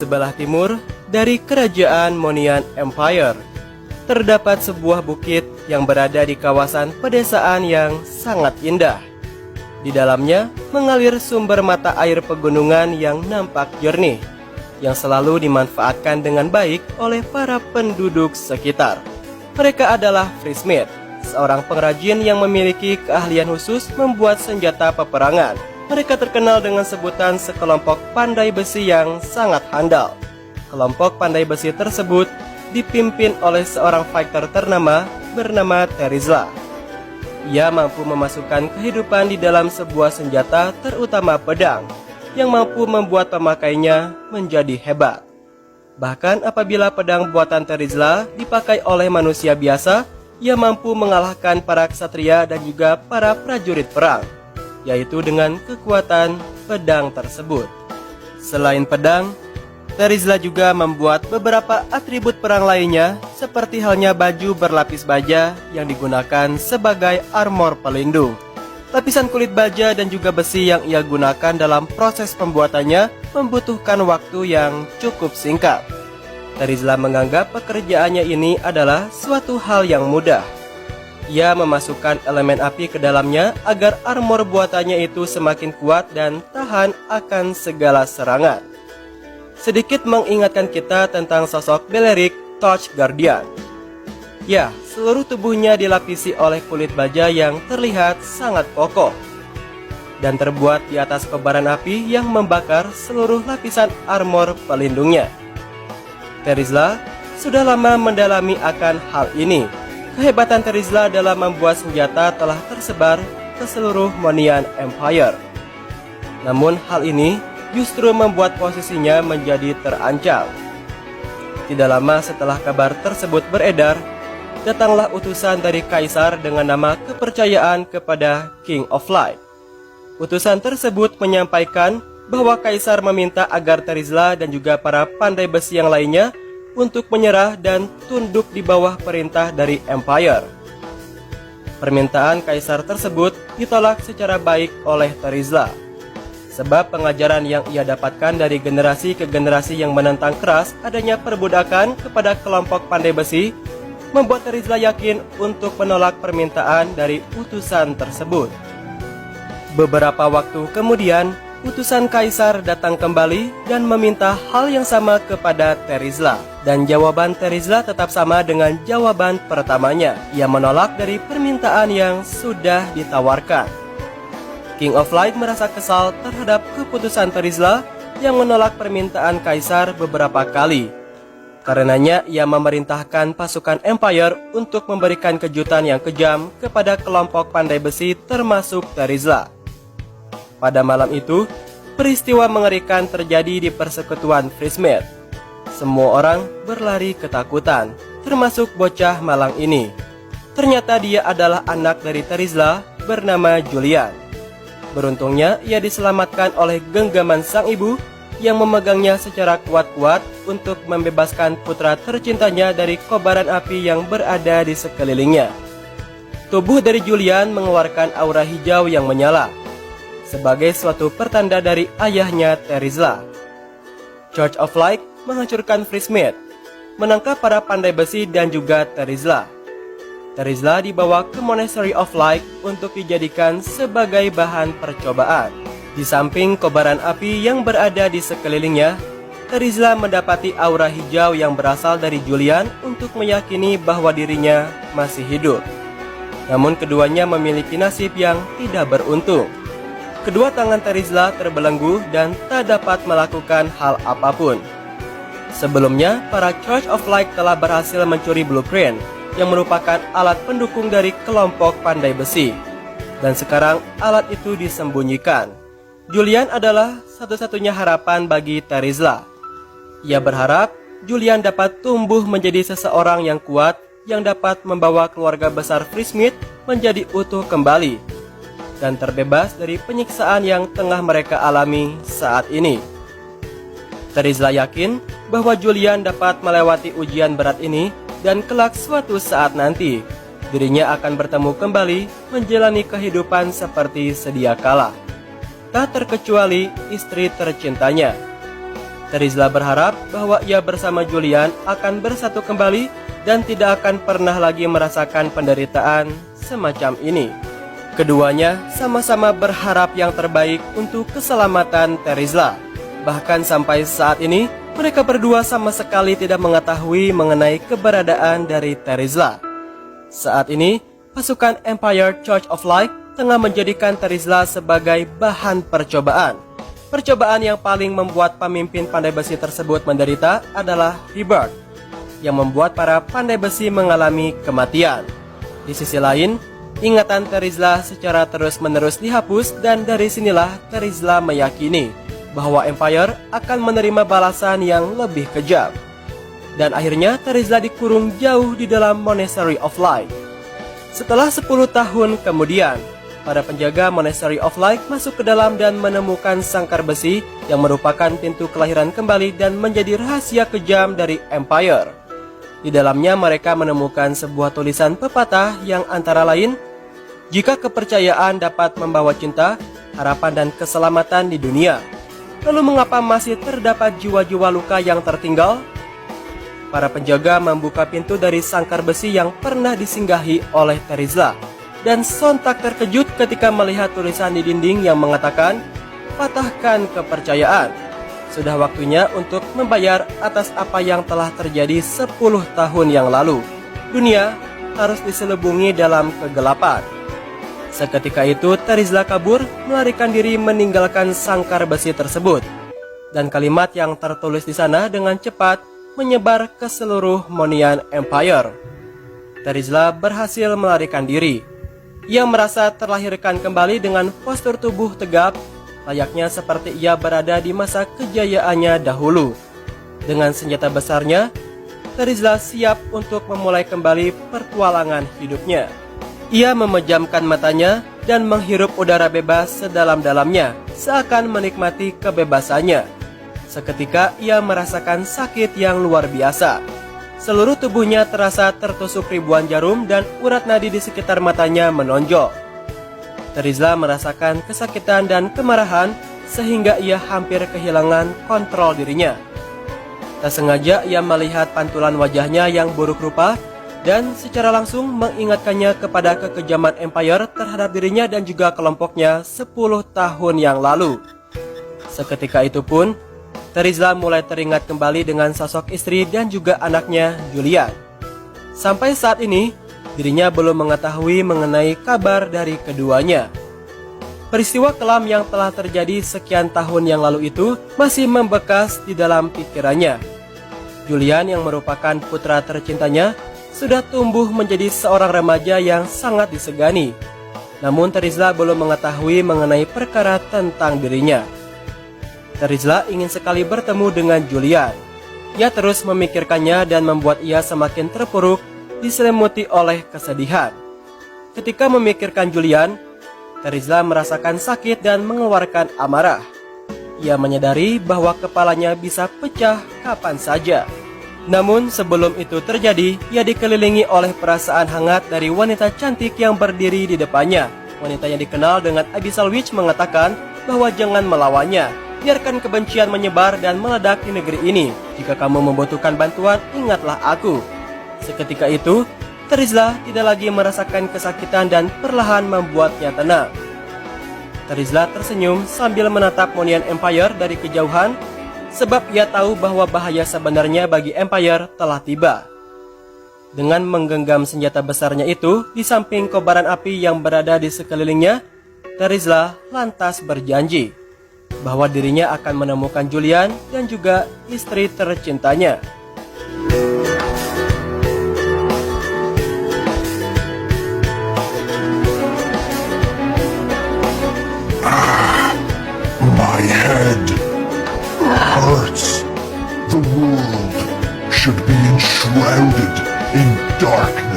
Sebelah timur dari kerajaan Monian Empire, terdapat sebuah bukit yang berada di kawasan pedesaan yang sangat indah. Di dalamnya mengalir sumber mata air pegunungan yang nampak jernih, yang selalu dimanfaatkan dengan baik oleh para penduduk sekitar. Mereka adalah Freesmith, seorang pengrajin yang memiliki keahlian khusus membuat senjata peperangan. Mereka terkenal dengan sebutan sekelompok pandai besi yang sangat handal. Kelompok pandai besi tersebut dipimpin oleh seorang fighter ternama bernama Terizla. Ia mampu memasukkan kehidupan di dalam sebuah senjata, terutama pedang, yang mampu membuat pemakainya menjadi hebat. Bahkan apabila pedang buatan Terizla dipakai oleh manusia biasa, ia mampu mengalahkan para ksatria dan juga para prajurit perang, yaitu dengan kekuatan pedang tersebut. Selain pedang, Terizla juga membuat beberapa atribut perang lainnya, seperti halnya baju berlapis baja yang digunakan sebagai armor pelindung. Lapisan kulit baja dan juga besi yang ia gunakan dalam proses pembuatannya membutuhkan waktu yang cukup singkat. Terizla menganggap pekerjaannya ini adalah suatu hal yang mudah. Ia memasukkan elemen api ke dalamnya agar armor buatannya itu semakin kuat dan tahan akan segala serangan. Sedikit mengingatkan kita tentang sosok Balearic Torch Guardian. Ya, seluruh tubuhnya dilapisi oleh kulit baja yang terlihat sangat kokoh dan terbuat di atas kobaran api yang membakar seluruh lapisan armor pelindungnya. Terizla sudah lama mendalami akan hal ini. Kehebatan Terizla dalam membuat senjata telah tersebar ke seluruh Monian Empire. Namun hal ini justru membuat posisinya menjadi terancam. Tidak lama setelah kabar tersebut beredar, datanglah utusan dari Kaisar dengan nama kepercayaan kepada King of Light. Utusan tersebut menyampaikan bahwa Kaisar meminta agar Terizla dan juga para pandai besi yang lainnya untuk menyerah dan tunduk di bawah perintah dari Empire. Permintaan Kaisar tersebut ditolak secara baik oleh Terizla, sebab pengajaran yang ia dapatkan dari generasi ke generasi yang menentang keras adanya perbudakan kepada kelompok pandai besi membuat Terizla yakin untuk menolak permintaan dari utusan tersebut. Beberapa waktu kemudian, utusan Kaisar datang kembali dan meminta hal yang sama kepada Terizla. Dan jawaban Terizla tetap sama dengan jawaban pertamanya. Ia menolak dari permintaan yang sudah ditawarkan. King of Light merasa kesal terhadap keputusan Terizla yang menolak permintaan Kaisar beberapa kali. Karenanya ia memerintahkan pasukan Empire untuk memberikan kejutan yang kejam kepada kelompok pandai besi termasuk Terizla. Pada malam itu, peristiwa mengerikan terjadi di persekutuan Freesmith. Semua orang berlari ketakutan, termasuk bocah malang ini. Ternyata dia adalah anak dari Terizla bernama Julian. Beruntungnya ia diselamatkan oleh genggaman sang ibu yang memegangnya secara kuat-kuat untuk membebaskan putra tercintanya dari kobaran api yang berada di sekelilingnya. Tubuh dari Julian mengeluarkan aura hijau yang menyala, sebagai suatu pertanda dari ayahnya Terizla. Church of Light menghancurkan Freesmith, menangkap para pandai besi dan juga Terizla. Terizla dibawa ke Monastery of Light untuk dijadikan sebagai bahan percobaan. Di samping kobaran api yang berada di sekelilingnya, Terizla mendapati aura hijau yang berasal dari Julian untuk meyakini bahwa dirinya masih hidup. Namun keduanya memiliki nasib yang tidak beruntung. Kedua tangan Terizla terbelenggu dan tak dapat melakukan hal apapun. Sebelumnya, para Church of Light telah berhasil mencuri blueprint yang merupakan alat pendukung dari kelompok pandai besi. Dan sekarang alat itu disembunyikan. Julian adalah satu-satunya harapan bagi Terizla. Ia berharap Julian dapat tumbuh menjadi seseorang yang kuat yang dapat membawa keluarga besar Freesmith menjadi utuh kembali dan terbebas dari penyiksaan yang tengah mereka alami saat ini. Terizla yakin bahwa Julian dapat melewati ujian berat ini dan kelak suatu saat nanti dirinya akan bertemu kembali menjalani kehidupan seperti sedia kala, tak terkecuali istri tercintanya. Terizla berharap bahwa ia bersama Julian akan bersatu kembali dan tidak akan pernah lagi merasakan penderitaan semacam ini. Keduanya sama-sama berharap yang terbaik untuk keselamatan Terizla. Bahkan sampai saat ini, mereka berdua sama sekali tidak mengetahui mengenai keberadaan dari Terizla. Saat ini, pasukan Empire Church of Light tengah menjadikan Terizla sebagai bahan percobaan. Percobaan yang paling membuat pemimpin pandai besi tersebut menderita adalah rebirth, yang membuat para pandai besi mengalami kematian. Di sisi lain, ingatan Terizla secara terus-menerus dihapus dan dari sinilah Terizla meyakini bahwa Empire akan menerima balasan yang lebih kejam. Dan akhirnya Terizla dikurung jauh di dalam Monastery of Light. Setelah 10 tahun kemudian, para penjaga Monastery of Light masuk ke dalam dan menemukan sangkar besi yang merupakan pintu kelahiran kembali dan menjadi rahasia kejam dari Empire. Di dalamnya mereka menemukan sebuah tulisan pepatah yang antara lain, jika kepercayaan dapat membawa cinta, harapan dan keselamatan di dunia, lalu mengapa masih terdapat jiwa-jiwa luka yang tertinggal? Para penjaga membuka pintu dari sangkar besi yang pernah disinggahi oleh Terizla, dan sontak terkejut ketika melihat tulisan di dinding yang mengatakan, patahkan kepercayaan. Sudah waktunya untuk membayar atas apa yang telah terjadi 10 tahun yang lalu. Dunia harus diselubungi dalam kegelapan. Seketika itu Terizla kabur, melarikan diri meninggalkan sangkar besi tersebut. Dan kalimat yang tertulis di sana dengan cepat menyebar ke seluruh Monian Empire. Terizla berhasil melarikan diri. Ia merasa terlahirkan kembali dengan postur tubuh tegap, layaknya seperti ia berada di masa kejayaannya dahulu. Dengan senjata besarnya, Terizla siap untuk memulai kembali pertualangan hidupnya. Ia memejamkan matanya dan menghirup udara bebas sedalam-dalamnya, seakan menikmati kebebasannya. Seketika ia merasakan sakit yang luar biasa. Seluruh tubuhnya terasa tertusuk ribuan jarum dan urat nadi di sekitar matanya menonjol. Terizla merasakan kesakitan dan kemarahan sehingga ia hampir kehilangan kontrol dirinya. Tak sengaja ia melihat pantulan wajahnya yang buruk rupa dan secara langsung mengingatkannya kepada kekejaman Empire terhadap dirinya dan juga kelompoknya 10 tahun yang lalu. Seketika itu pun, Terizla mulai teringat kembali dengan sosok istri dan juga anaknya, Julian. Sampai saat ini, dirinya belum mengetahui mengenai kabar dari keduanya. Peristiwa kelam yang telah terjadi sekian tahun yang lalu itu masih membekas di dalam pikirannya. Julian yang merupakan putra tercintanya sudah tumbuh menjadi seorang remaja yang sangat disegani. Namun Terizla belum mengetahui mengenai perkara tentang dirinya. Terizla ingin sekali bertemu dengan Julian. Ia terus memikirkannya dan membuat ia semakin terpuruk, diselimuti oleh kesedihan. Ketika memikirkan Julian, Terizla merasakan sakit dan mengeluarkan amarah. Ia menyadari bahwa kepalanya bisa pecah kapan saja. Namun sebelum itu terjadi, ia dikelilingi oleh perasaan hangat dari wanita cantik yang berdiri di depannya. Wanita yang dikenal dengan Abyssal Witch mengatakan bahwa jangan melawannya. Biarkan kebencian menyebar dan meledak di negeri ini. Jika kamu membutuhkan bantuan, ingatlah aku. Seketika itu, Terizla tidak lagi merasakan kesakitan dan perlahan membuatnya tenang. Terizla tersenyum sambil menatap Monian Empire dari kejauhan, sebab ia tahu bahwa bahaya sebenarnya bagi Empire telah tiba. Dengan menggenggam senjata besarnya itu di samping kobaran api yang berada di sekelilingnya, Terizla lantas berjanji bahwa dirinya akan menemukan Julian dan juga istri tercintanya. My head hurts. The world should be enshrouded in darkness.